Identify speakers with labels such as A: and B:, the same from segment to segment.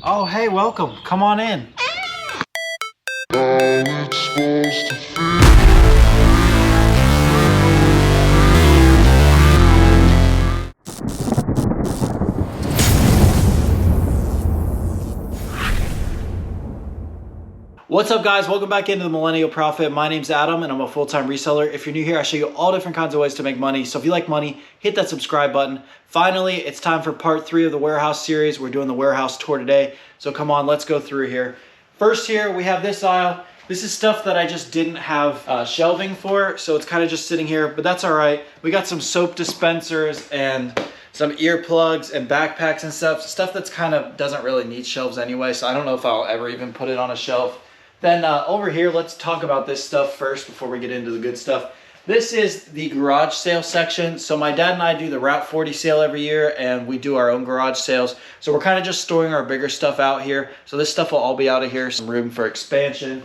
A: Oh, hey, welcome. Come on in. What's up, guys? Welcome back into the Millennial Profit. My name's Adam and I'm a full-time reseller. If you're new here, I show you all different kinds of ways to make money. So if you like money, hit that subscribe button. Finally, it's time for part 3 of the warehouse series. We're doing the warehouse tour today. So come on, let's go through here. First here, we have this aisle. This is stuff that I just didn't have shelving for, so it's kind of just sitting here, but that's all right. We got some soap dispensers and some earplugs and backpacks and stuff that's kind of doesn't really need shelves anyway, so I don't know if I'll ever even put it on a shelf. Then over here, let's talk about this stuff first before we get into the good stuff. This is the garage sale section. So my dad and I do the Route 40 sale every year, and we do our own garage sales. So we're kind of just storing our bigger stuff out here. So this stuff will all be out of here, some room for expansion.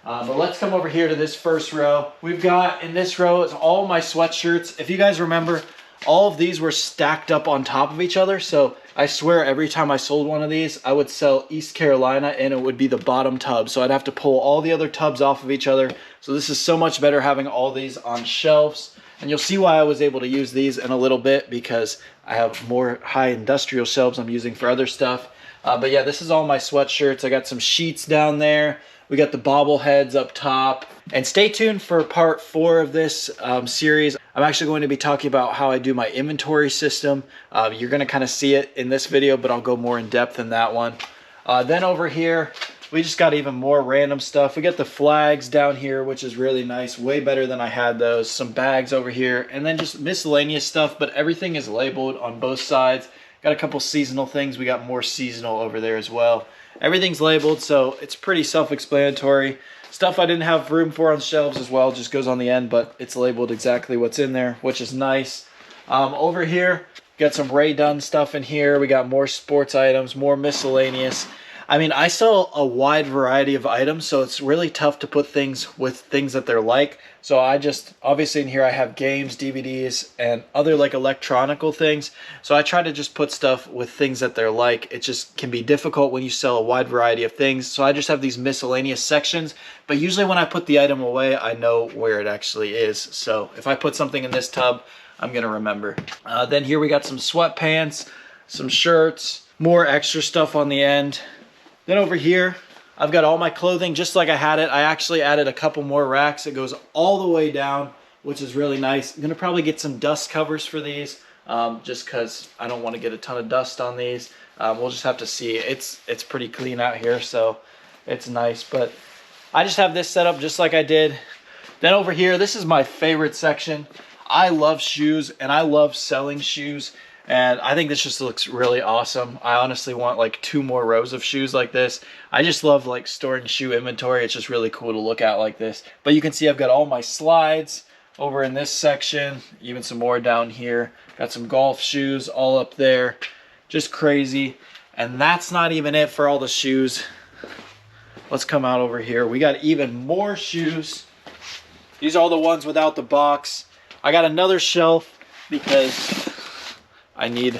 A: But let's come over here to this first row. We've got, in this row, is all my sweatshirts. If you guys remember, all of these were stacked up on top of each other. So I swear every time I sold one of these, I would sell East Carolina and it would be the bottom tub. So I'd have to pull all the other tubs off of each other. So this is so much better having all these on shelves. And you'll see why I was able to use these in a little bit, because I have more high industrial shelves I'm using for other stuff. But yeah, this is all my sweatshirts. I got some sheets down there. We got the bobbleheads up top. And stay tuned for part 4 of this series. I'm actually going to be talking about how I do my inventory system. You're going to kind of see it in this video, but I'll go more in depth in that one. Then over here, we just got even more random stuff. We got the flags down here, which is really nice. Way better than I had those. Some bags over here. And then just miscellaneous stuff, but everything is labeled on both sides. Got a couple seasonal things. We got more seasonal over there as well. Everything's labeled, so it's pretty self-explanatory. Stuff I didn't have room for on shelves as well just goes on the end, but it's labeled exactly what's in there, which is nice. Over here, got some Ray Dunn stuff in here. We got more sports items, more miscellaneous. I mean, I sell a wide variety of items, so it's really tough to put things with things that they're like. So I just, obviously in here I have games, DVDs, and other like electronical things. So I try to just put stuff with things that they're like. It just can be difficult when you sell a wide variety of things. So I just have these miscellaneous sections. But usually when I put the item away, I know where it actually is. So if I put something in this tub, I'm gonna remember. Then here we got some sweatpants, some shirts, more extra stuff on the end. Then over here, I've got all my clothing just like I had it. I actually added a couple more racks. It goes all the way down, which is really nice. I'm gonna probably get some dust covers for these, just because I don't want to get a ton of dust on these. We'll just have to see. It's pretty clean out here, so it's nice. But I just have this set up just like I did. Then over here, this is my favorite section. I love shoes and I love selling shoes. And I think this just looks really awesome. I honestly want like 2 more rows of shoes like this. I just love like storing shoe inventory. It's just really cool to look at like this. But you can see I've got all my slides over in this section, even some more down here. Got some golf shoes all up there. Just crazy. And that's not even it for all the shoes. Let's come out over here. We got even more shoes. These are all the ones without the box. I got another shelf because I need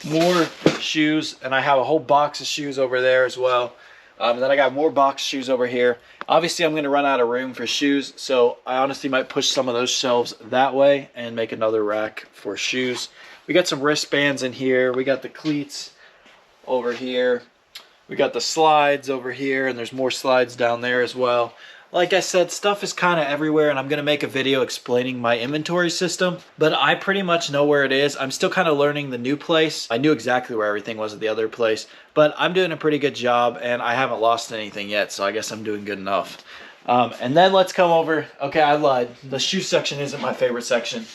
A: more shoes, and I have a whole box of shoes over there as well. And then I got more box shoes over here. Obviously, I'm going to run out of room for shoes, so I honestly might push some of those shelves that way and make another rack for shoes. We got some wristbands in here. We got the cleats over here. We got the slides over here, and there's more slides down there as well. Like I said, stuff is kind of everywhere, and I'm going to make a video explaining my inventory system, but I pretty much know where it is. I'm still kind of learning the new place. I knew exactly where everything was at the other place, but I'm doing a pretty good job, and I haven't lost anything yet, so I guess I'm doing good enough. And then let's come over. Okay, I lied. The shoe section isn't my favorite section.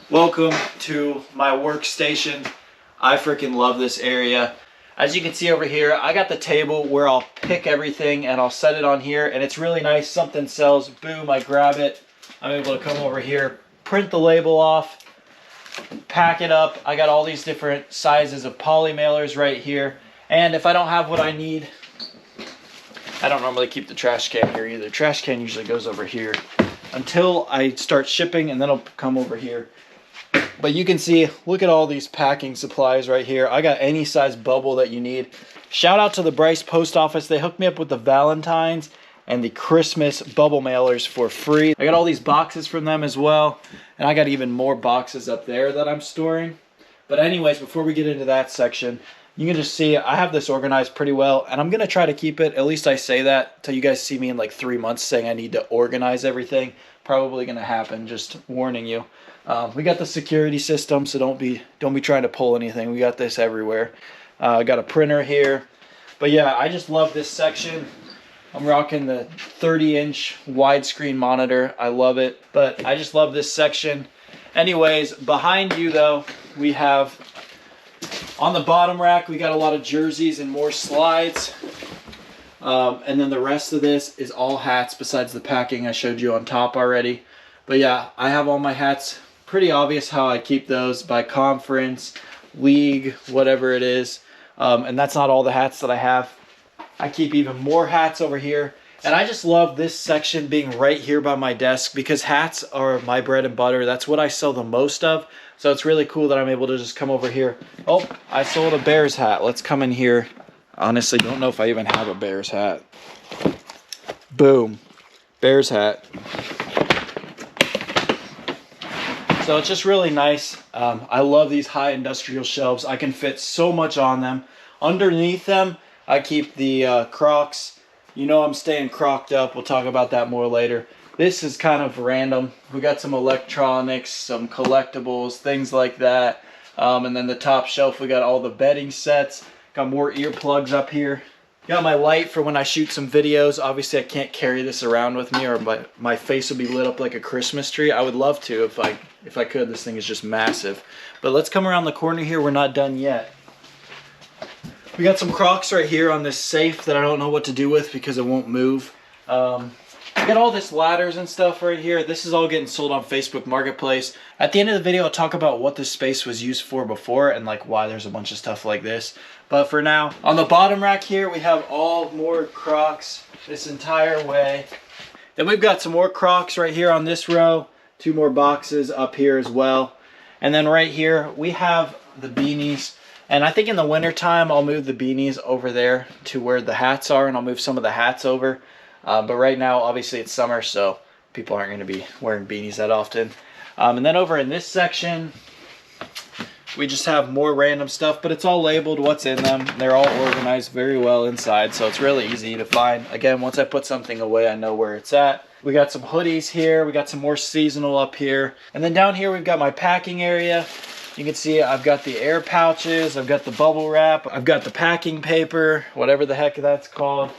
A: Welcome to my workstation. I freaking love this area. As you can see over here, I got the table where I'll pick everything and I'll set it on here, and it's really nice. Something sells, boom, I grab it. I'm able to come over here, print the label off, pack it up. I got all these different sizes of poly mailers right here. And if I don't have what I need, I don't normally keep the trash can here either. Trash can usually goes over here until I start shipping, and then I'll come over here. But you can see, look at all these packing supplies right here. I got any size bubble that you need. Shout out to the Bryce Post Office. They hooked me up with the Valentine's and the Christmas bubble mailers for free. I got all these boxes from them as well. And I got even more boxes up there that I'm storing. But anyways, before we get into that section, you can just see I have this organized pretty well, and I'm gonna try to keep it. At least I say that till you guys see me in like 3 months saying I need to organize everything. Probably gonna happen, just warning you. We got the security system, so don't be trying to pull anything. We got this everywhere. I got a printer here. But yeah, I just love this section. I'm rocking the 30-inch widescreen monitor. I love it, but I just love this section. Anyways, behind you though, we have on the bottom rack, we got a lot of jerseys and more slides. And then the rest of this is all hats besides the packing I showed you on top already. But yeah, I have all my hats. Pretty obvious how I keep those by conference, league, whatever it is. And that's not all the hats that I have. I keep even more hats over here. And I just love this section being right here by my desk because hats are my bread and butter. That's what I sell the most of. So it's really cool that I'm able to just come over here. Oh, I sold a Bears hat. Let's come in here. Honestly, don't know if I even have a Bears hat. Boom. Bears hat. So it's just really nice. I love these high industrial shelves. I can fit so much on them. Underneath them, I keep the Crocs. You know I'm staying crocked up. We'll talk about that more later. This is kind of random. We got some electronics, some collectibles, things like that. And then the top shelf, we got all the bedding sets. Got more earplugs up here. Got my light for when I shoot some videos. Obviously, I can't carry this around with me or my face would be lit up like a Christmas tree. I would love to if I could. This thing is just massive. But let's come around the corner here. We're not done yet. We got some Crocs right here on this safe that I don't know what to do with because it won't move. I got all this ladders and stuff right here. This is all getting sold on Facebook Marketplace. At the end of the video, I'll talk about what this space was used for before and like why there's a bunch of stuff like this. But for now, on the bottom rack here, we have all more Crocs this entire way. Then we've got some more Crocs right here on this row. 2 more boxes up here as well. And then right here, we have the beanies. And I think in the winter time, I'll move the beanies over there to where the hats are, and I'll move some of the hats over. But right now, obviously it's summer, so people aren't going to be wearing beanies that often. And then over in this section, we just have more random stuff, but it's all labeled what's in them. They're all organized very well inside, so it's really easy to find. Again, once I put something away, I know where it's at. We got some hoodies here. We got some more seasonal up here. And then down here, we've got my packing area. You can see I've got the air pouches, I've got the bubble wrap, I've got the packing paper, whatever the heck that's called.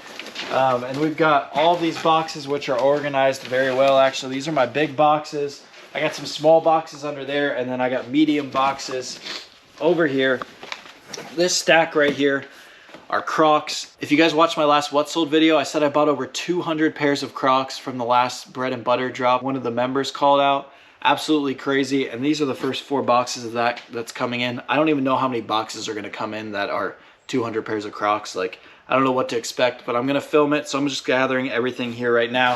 A: And we've got all these boxes which are organized very well. Actually, these are my big boxes. I got some small boxes under there, and then I got medium boxes over here. This stack right here are Crocs. If you guys watched my last What Sold video, I said I bought over 200 pairs of Crocs from the last bread and butter drop. One of the members called out. Absolutely crazy. And these are the first 4 boxes of that's coming in. I don't even know how many boxes are going to come in that are 200 pairs of Crocs. Like, I don't know what to expect, but I'm going to film it. So I'm just gathering everything here right now.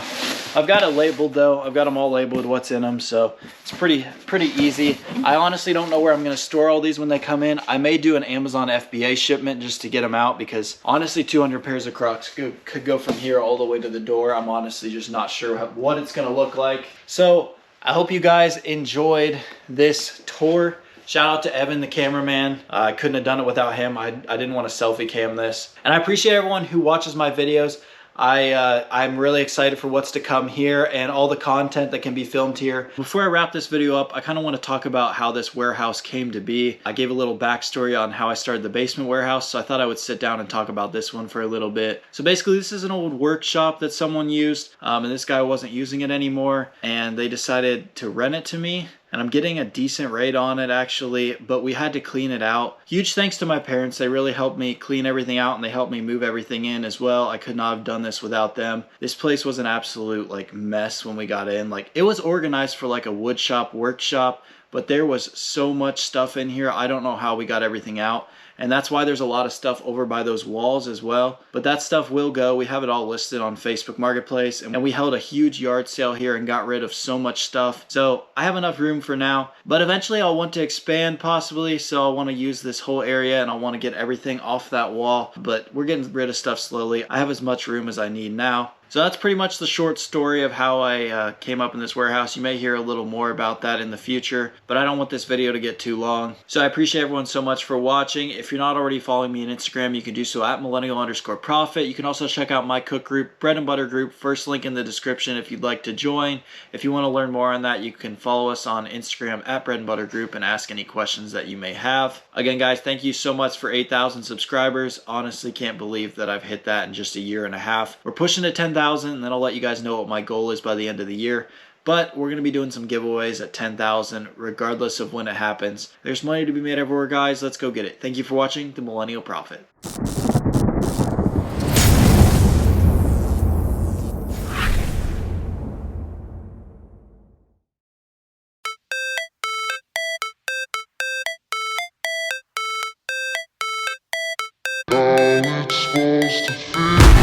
A: I've got it labeled though. I've got them all labeled what's in them. So it's pretty easy. I honestly don't know where I'm going to store all these when they come in. I may do an Amazon FBA shipment just to get them out because honestly 200 pairs of Crocs could go from here all the way to the door. I'm honestly just not sure what it's going to look like. So I hope you guys enjoyed this tour. Shout out to Evan, the cameraman. I couldn't have done it without him. I didn't want to selfie cam this. And I appreciate everyone who watches my videos. I'm really excited for what's to come here and all the content that can be filmed here. Before I wrap this video up, I kind of want to talk about how this warehouse came to be. I gave a little backstory on how I started the basement warehouse, so I thought I would sit down and talk about this one for a little bit. So basically, this is an old workshop that someone used, and this guy wasn't using it anymore, and they decided to rent it to me. And I'm getting a decent rate on it actually, but we had to clean it out. Huge thanks to my parents. They really helped me clean everything out and they helped me move everything in as well. I could not have done this without them. This place was an absolute like mess when we got in. Like it was organized for like a wood shop, workshop, but there was so much stuff in here. I don't know how we got everything out. and that's why there's a lot of stuff over by those walls as well. But that stuff will go. We have it all listed on Facebook Marketplace, and we held a huge yard sale here and got rid of so much stuff. So I have enough room for now, but eventually I'll want to expand possibly. So I want to use this whole area and I want to get everything off that wall, but we're getting rid of stuff slowly. I have as much room as I need now. So that's pretty much the short story of how I came up in this warehouse. You may hear a little more about that in the future, but I don't want this video to get too long. So I appreciate everyone so much for watching. If you're not already following me on Instagram, you can do so at millennial_profit. You can also check out my cook group, Bread and Butter Group, first link in the description if you'd like to join. If you want to learn more on that, you can follow us on Instagram at Bread and Butter Group and ask any questions that you may have. Again, guys, thank you so much for 8,000 subscribers. Honestly, can't believe that I've hit that in just a year and a half. We're pushing to 10,000. And then I'll let you guys know what my goal is by the end of the year. But we're going to be doing some giveaways at 10,000 regardless of when it happens. There's money to be made everywhere, guys. Let's go get it. Thank you for watching The Millennial Prophet.
B: How it's supposed to feel.